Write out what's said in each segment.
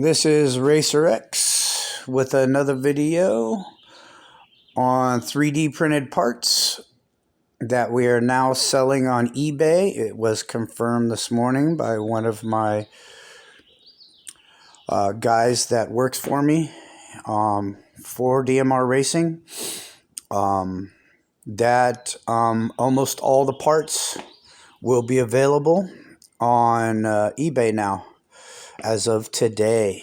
This is Racer X with another video on 3D printed parts that we are now selling on eBay. It was confirmed this morning by one of my guys that works for me for DMR Racing. Almost all the parts will be available on eBay now as of today.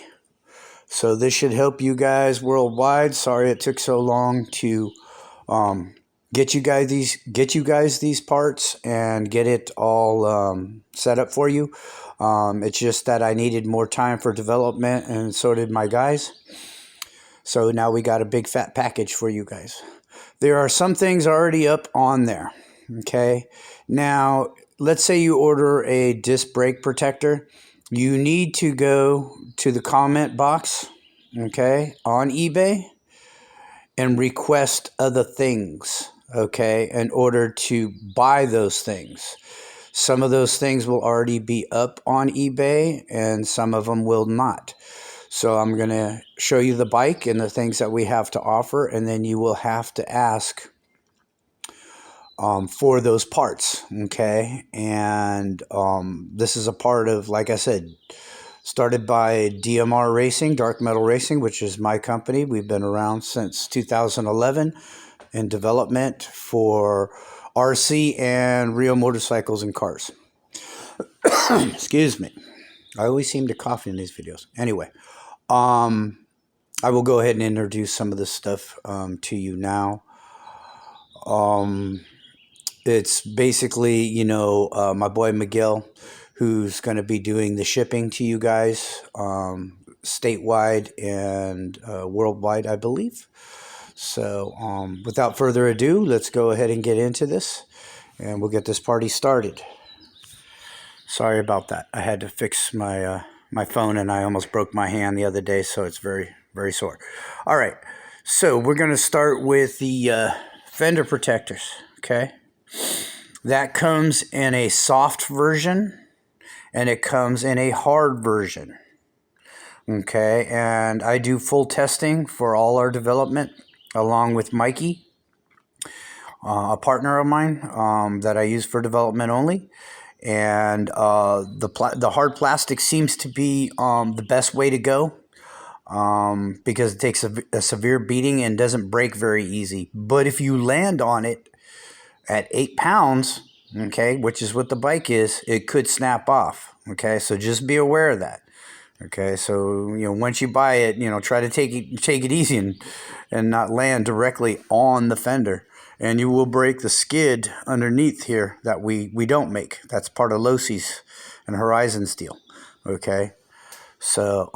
So this should help you guys worldwide. Sorry it took so long to get you guys these parts and get it all set up for you. It's just that I needed more time for development, and so did my guys. So now we got a big fat package for you guys. There are some things already up on there. Okay, now let's say you order a disc brake protector. You need to go to the comment box, okay, on eBay and request other things, okay, in order to buy those things. Some of those things will already be up on eBay and some of them will not. So I'm going to show you the bike and the things that we have to offer, and then you will have to ask for those parts, okay? And this is a part of, like I said, started by DMR Racing, Dark Metal Racing, which is my company. We've been around since 2011 in development for RC and real motorcycles and cars. Excuse me. I always seem to cough in these videos. Anyway, I will go ahead and introduce some of this stuff to you now. It's basically, you know, my boy Miguel, who's going to be doing the shipping to you guys, statewide and worldwide, I believe. So without further ado, let's go ahead and get into this, and we'll get this party started. Sorry about that. I had to fix my my phone, and I almost broke my hand the other day, so it's very, very sore. All right, so we're going to start with the fender protectors, okay? That comes in a soft version and it comes in a hard version, okay? And I do full testing for all our development along with Mikey, a partner of mine that I use for development only. And the hard plastic seems to be the best way to go because it takes a severe beating and doesn't break very easy. But if you land on it at 8 pounds, okay, which is what the bike is, it could snap off, okay? So just be aware of that, okay? So, you know, once you buy it, you know, try to take it easy and not land directly on the fender. And you will break the skid underneath here that we don't make. That's part of Losey's and Horizon steel, okay? So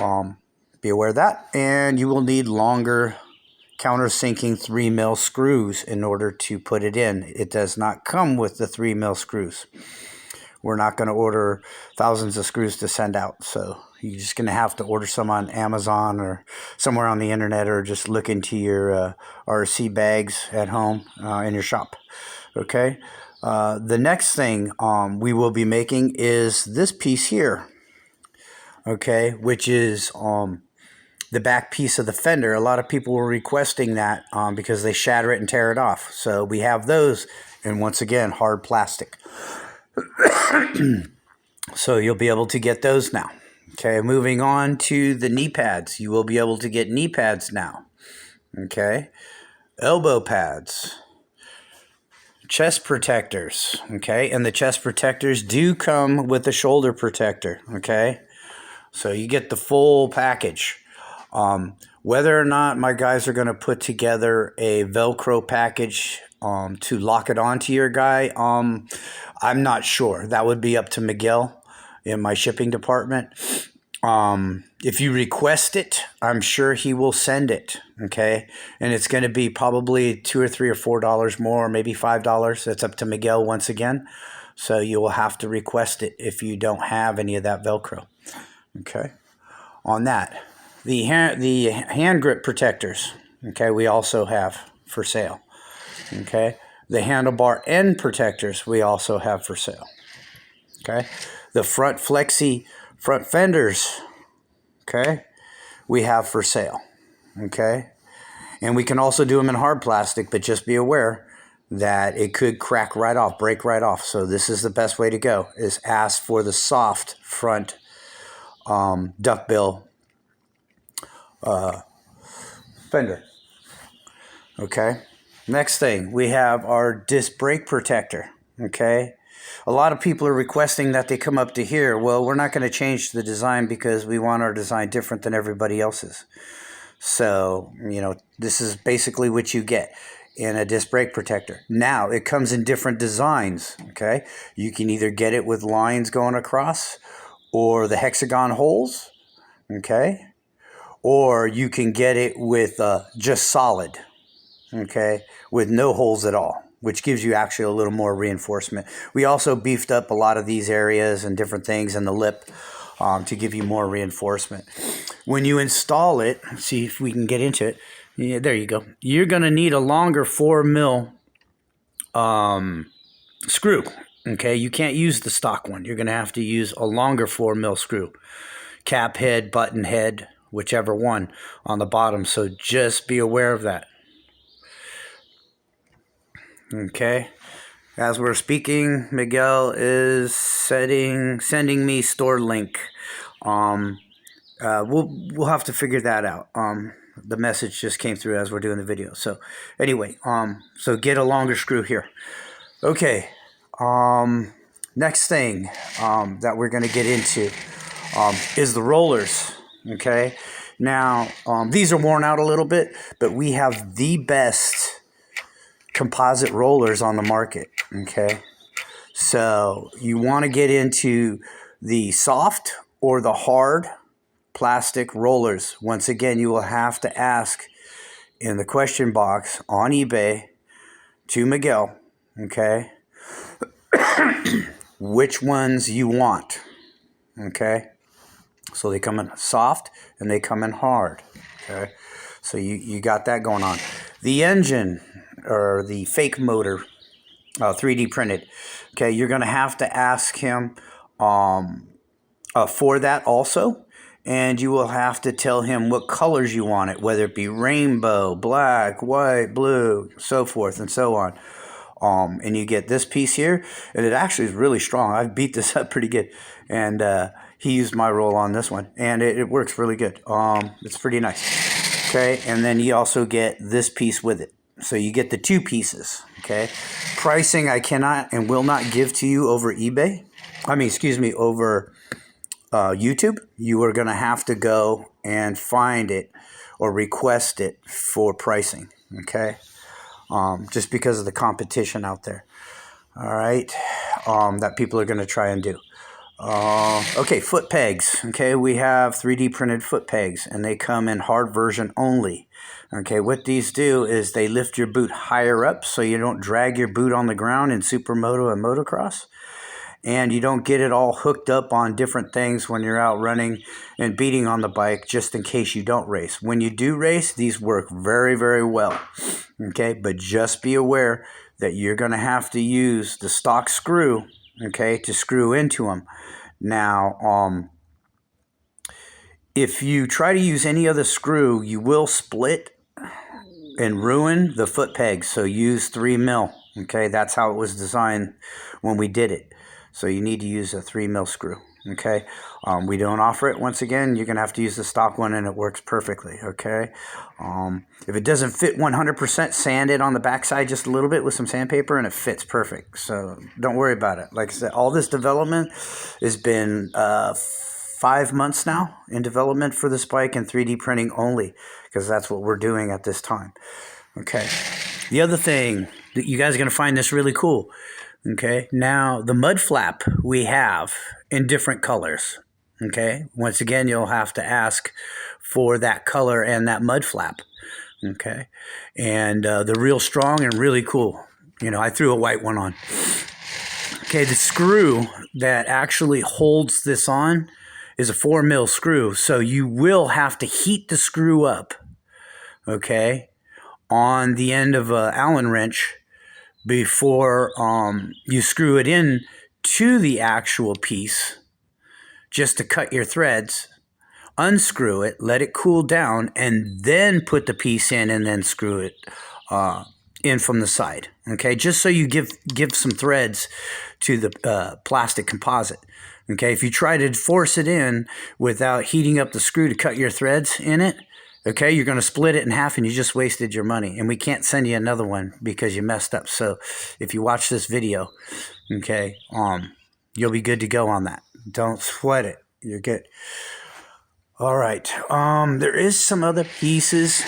be aware of that. And you will need longer countersinking 3mm screws in order to put it in. It does not come with the 3mm screws. We're not going to order thousands of screws to send out, so you're just going to have to order some on Amazon or somewhere on the internet, or just look into your RC bags at home in your shop, okay? The next thing we will be making is this piece here, okay, which is the back piece of the fender. A lot of people were requesting that because they shatter it and tear it off. So we have those, and once again, hard plastic. So you'll be able to get those now. Okay, moving on to the knee pads. You will be able to get knee pads now. Okay, elbow pads, chest protectors. Okay, and the chest protectors do come with a shoulder protector. Okay, so you get the full package. Whether or not my guys are going to put together a Velcro package to lock it onto your guy, I'm not sure. That would be up to Miguel in my shipping department. If you request it, I'm sure he will send it, okay? And it's going to be probably $2 or $3 or $4 more, maybe $5. That's up to Miguel once again. So you will have to request it if you don't have any of that Velcro, okay? On that. The hand grip protectors, okay, we also have for sale, okay? The handlebar end protectors we also have for sale, okay? The front flexi front fenders, okay? we have for sale. Okay. And we can also do them in hard plastic, but just be aware that it could crack right off, break right off. So this is the best way to go, is ask for the soft front duckbill fender. Okay. Next thing, we have our disc brake protector. Okay. A lot of people are requesting that they come up to here. Well, we're not going to change the design because we want our design different than everybody else's. So, this is basically what you get in a disc brake protector. Now, it comes in different designs, okay? You can either get it with lines going across or the hexagon holes, okay? Or you can get it with just solid, okay, with no holes at all, which gives you actually a little more reinforcement. We also beefed up a lot of these areas and different things in the lip to give you more reinforcement. When you install it, see if we can get into it. Yeah, there you go. You're going to need a longer 4mm screw. Okay, you can't use the stock one. You're going to have to use a longer 4mm screw. Cap head, button head, whichever one on the bottom. So just be aware of that. Okay. As we're speaking, Miguel is sending me store link. We'll have to figure that out. The message just came through as we're doing the video. So anyway, so get a longer screw here. Okay. Next thing that we're going to get into is the rollers. Okay. Now, these are worn out a little bit, but we have the best composite rollers on the market. Okay. So you want to get into the soft or the hard plastic rollers. Once again, you will have to ask in the question box on eBay to Miguel, okay, which ones you want. Okay. So they come in soft and they come in hard. Okay. So you got that going on. The engine or the fake motor, 3D printed. Okay. You're going to have to ask him for that also. And you will have to tell him what colors you want it, whether it be rainbow, black, white, blue, so forth and so on. And you get this piece here, and it actually is really strong. I've beat this up pretty good, and he used my roll on this one, and it works really good. It's pretty nice. Okay, and then you also get this piece with it. So you get the two pieces. Okay, pricing I cannot and will not give to you over eBay. Over YouTube. You are going to have to go and find it or request it for pricing. Okay, just because of the competition out there. All right, that people are going to try and do. Okay, foot pegs. Okay, we have 3D printed foot pegs, and they come in hard version only. Okay, what these do is they lift your boot higher up so you don't drag your boot on the ground in supermoto and motocross. And you don't get it all hooked up on different things when you're out running and beating on the bike, just in case you don't race. When you do race, these work very, very well. Okay, but just be aware that you're going to have to use the stock screw, okay, to screw into them. Now, if you try to use any other screw, you will split and ruin the foot pegs. So use 3mm. Okay, that's how it was designed when we did it. So you need to use a 3mm screw. Okay, we don't offer it. Once again, you're gonna have to use the stock one, and it works perfectly. Okay, if it doesn't fit 100%, sand it on the backside just a little bit with some sandpaper, and it fits perfect. So don't worry about it. Like I said, all this development has been 5 months now in development for this bike and 3D printing only, because that's what we're doing at this time. Okay, the other thing that you guys are gonna find this really cool. Okay, now the mud flap we have in different colors. Okay, once again, you'll have to ask for that color and that mud flap. Okay, and they're real strong and really cool. I threw a white one on. Okay, the screw that actually holds this on is a 4mm screw, so you will have to heat the screw up, okay, on the end of an Allen wrench before you screw it in to the actual piece, just to cut your threads unscrew it, let it cool down, and then put the piece in and then screw it in from the side. Okay, just so you give some threads to the plastic composite. Okay, if you try to force it in without heating up the screw to cut your threads in it, okay, you're going to split it in half and you just wasted your money. And we can't send you another one because you messed up. So if you watch this video, okay, you'll be good to go on that. Don't sweat it. You're good. All right. There is some other pieces,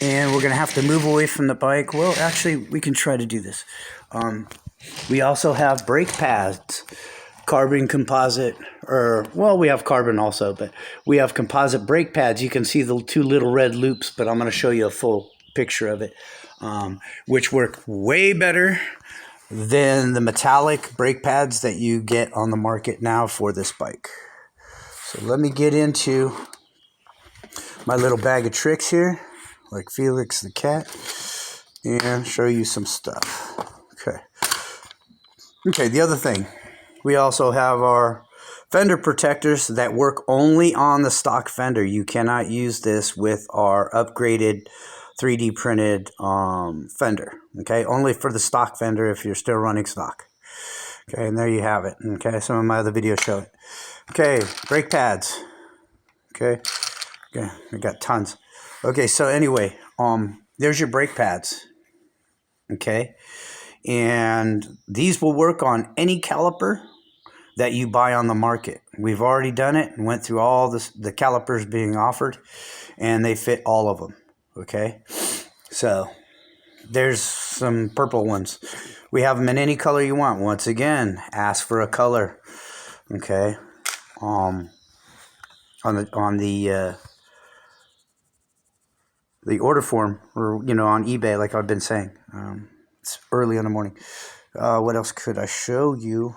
and we're going to have to move away from the bike. Well, actually, we can try to do this. We also have brake pads. Carbon composite, we have carbon also, but we have composite brake pads. You can see the two little red loops, but I'm going to show you a full picture of it, which work way better than the metallic brake pads that you get on the market now for this bike. So let me get into my little bag of tricks here, like Felix the cat, and show you some stuff. Okay, the other thing. We also have our fender protectors that work only on the stock fender. You cannot use this with our upgraded 3D printed fender. Okay, only for the stock fender if you're still running stock. Okay, and there you have it. Okay, some of my other videos show it. Okay, brake pads. Okay, I got tons. Okay, so anyway, there's your brake pads. Okay, and these will work on any caliper that you buy on the market. We've already done it and went through all the calipers being offered, and they fit all of them. Okay, so there's some purple ones. We have them in any color you want. Once again, ask for a color. Okay, on the order form, or on eBay, like I've been saying. It's early in the morning. What else could I show you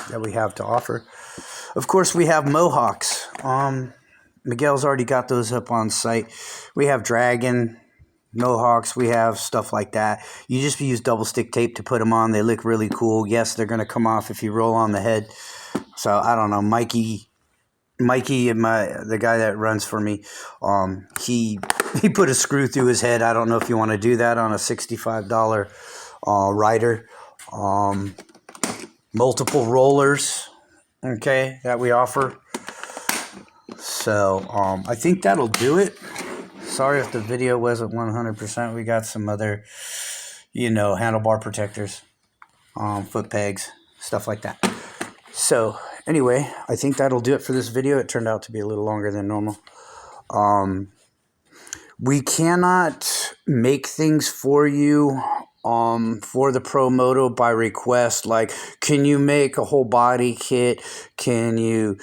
that we have to offer? Of course, we have Mohawks. Miguel's already got those up on site. We have Dragon Mohawks. We have stuff like that. You just use double stick tape to put them on. They look really cool. Yes, they're going to come off if you roll on the head. So I don't know, Mikey, the guy that runs for me, he put a screw through his head. I don't know if you want to do that on a $65 rider. Multiple rollers, okay, that we offer. So I think that'll do it. Sorry if the video wasn't 100%. We got some other, handlebar protectors, foot pegs, stuff like that. So anyway, I think that'll do it for this video. It turned out to be a little longer than normal. We cannot make things for you for the Pro Moto by request. Like, can you make a whole body kit? Can you,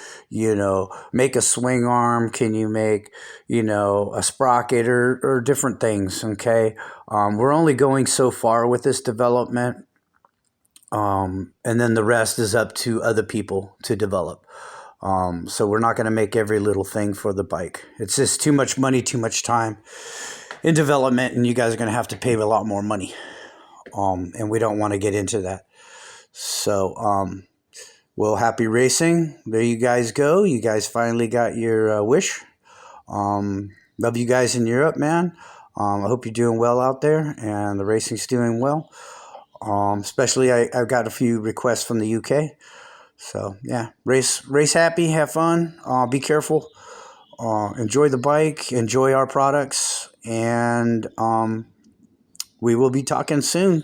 make a swing arm? Can you make, a sprocket or different things? Okay. We're only going so far with this development. And then the rest is up to other people to develop. So we're not going to make every little thing for the bike. It's just too much money, too much time in development, and you guys are going to have to pay a lot more money. And we don't want to get into that. So, well, happy racing. There you guys go. You guys finally got your wish. Love you guys in Europe, man. I hope you're doing well out there, and the racing's doing well. Especially I've got a few requests from the UK. So yeah, race happy, have fun, be careful, enjoy the bike, enjoy our products, and we will be talking soon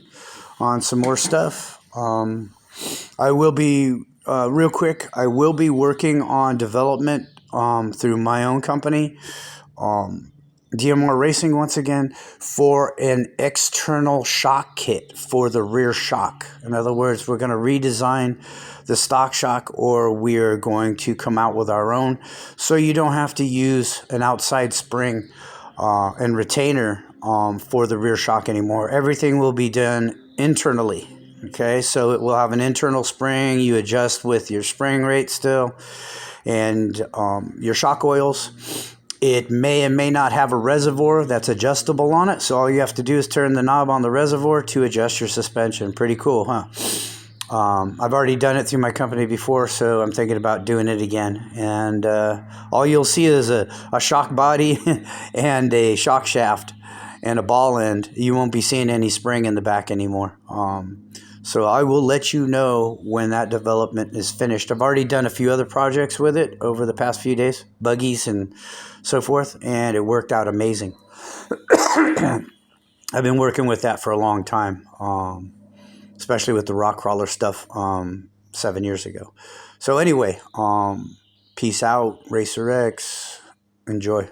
on some more stuff. I will be real quick. I will be working on development through my own company. DMR Racing, once again, for an external shock kit for the rear shock. In other words, we're going to redesign the stock shock, or we're going to come out with our own, so you don't have to use an outside spring and retainer for the rear shock anymore. Everything will be done internally. Okay, so it will have an internal spring. You adjust with your spring rate still, and your shock oils. It may and may not have a reservoir that's adjustable on it, so all you have to do is turn the knob on the reservoir to adjust your suspension. Pretty cool, huh? I've already done it through my company before, so I'm thinking about doing it again. And all you'll see is a shock body and a shock shaft and a ball end. You won't be seeing any spring in the back anymore. So I will let you know when that development is finished. I've already done a few other projects with it over the past few days, buggies and so forth, and it worked out amazing. I've been working with that for a long time, especially with the rock crawler stuff 7 years ago. So anyway, peace out, Racer X. Enjoy.